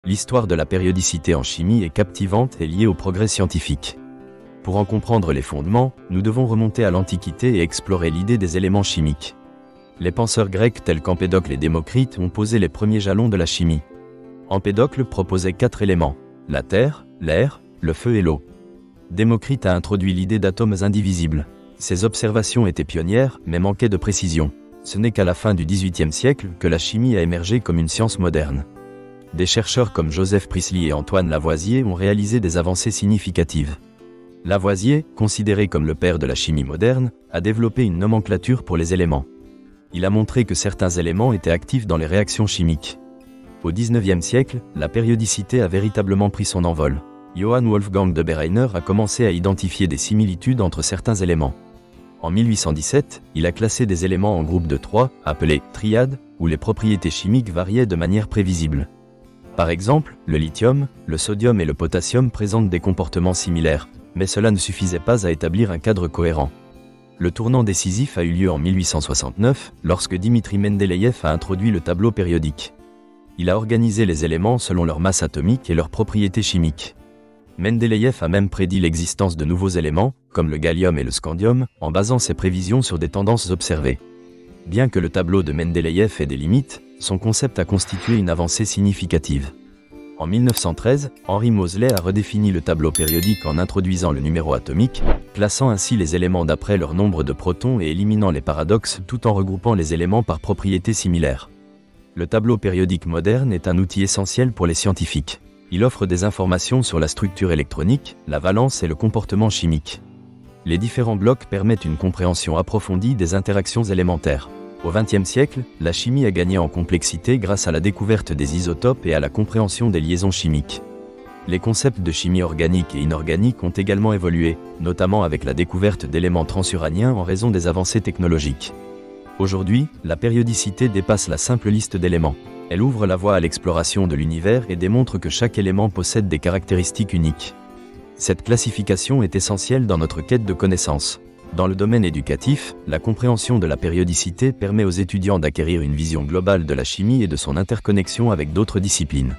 L'histoire de la périodicité en chimie est captivante et liée au progrès scientifique. Pour en comprendre les fondements, nous devons remonter à l'Antiquité et explorer l'idée des éléments chimiques. Les penseurs grecs tels qu'Empédocle et Démocrite ont posé les premiers jalons de la chimie. Empédocle proposait 4 éléments: la terre, l'air, le feu et l'eau. Démocrite a introduit l'idée d'atomes indivisibles. Ses observations étaient pionnières, mais manquaient de précision. Ce n'est qu'à la fin du XVIIIe siècle que la chimie a émergé comme une science moderne. Des chercheurs comme Joseph Priestley et Antoine Lavoisier ont réalisé des avancées significatives. Lavoisier, considéré comme le père de la chimie moderne, a développé une nomenclature pour les éléments. Il a montré que certains éléments étaient actifs dans les réactions chimiques. Au XIXe siècle, la périodicité a véritablement pris son envol. Johann Wolfgang de Bereiner a commencé à identifier des similitudes entre certains éléments. En 1817, il a classé des éléments en groupes de 3, appelés triades, où les propriétés chimiques variaient de manière prévisible. Par exemple, le lithium, le sodium et le potassium présentent des comportements similaires, mais cela ne suffisait pas à établir un cadre cohérent. Le tournant décisif a eu lieu en 1869, lorsque Dimitri Mendeleïev a introduit le tableau périodique. Il a organisé les éléments selon leur masse atomique et leurs propriétés chimiques. Mendeleïev a même prédit l'existence de nouveaux éléments, comme le gallium et le scandium, en basant ses prévisions sur des tendances observées. Bien que le tableau de Mendeleïev ait des limites, son concept a constitué une avancée significative. En 1913, Henry Moseley a redéfini le tableau périodique en introduisant le numéro atomique, classant ainsi les éléments d'après leur nombre de protons et éliminant les paradoxes tout en regroupant les éléments par propriétés similaires. Le tableau périodique moderne est un outil essentiel pour les scientifiques. Il offre des informations sur la structure électronique, la valence et le comportement chimique. Les différents blocs permettent une compréhension approfondie des interactions élémentaires. Au XXe siècle, la chimie a gagné en complexité grâce à la découverte des isotopes et à la compréhension des liaisons chimiques. Les concepts de chimie organique et inorganique ont également évolué, notamment avec la découverte d'éléments transuraniens en raison des avancées technologiques. Aujourd'hui, la périodicité dépasse la simple liste d'éléments. Elle ouvre la voie à l'exploration de l'univers et démontre que chaque élément possède des caractéristiques uniques. Cette classification est essentielle dans notre quête de connaissances. Dans le domaine éducatif, la compréhension de la périodicité permet aux étudiants d'acquérir une vision globale de la chimie et de son interconnexion avec d'autres disciplines.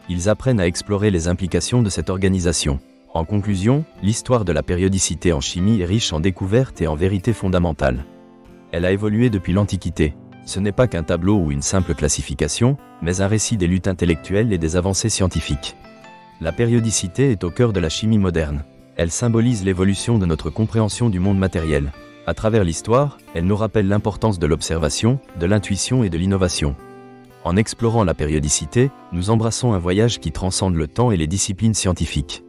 Ils apprennent à explorer les implications de cette organisation. En conclusion, l'histoire de la périodicité en chimie est riche en découvertes et en vérités fondamentales. Elle a évolué depuis l'Antiquité. Ce n'est pas qu'un tableau ou une simple classification, mais un récit des luttes intellectuelles et des avancées scientifiques. La périodicité est au cœur de la chimie moderne. Elle symbolise l'évolution de notre compréhension du monde matériel. À travers l'histoire, elle nous rappelle l'importance de l'observation, de l'intuition et de l'innovation. En explorant la périodicité, nous embrassons un voyage qui transcende le temps et les disciplines scientifiques.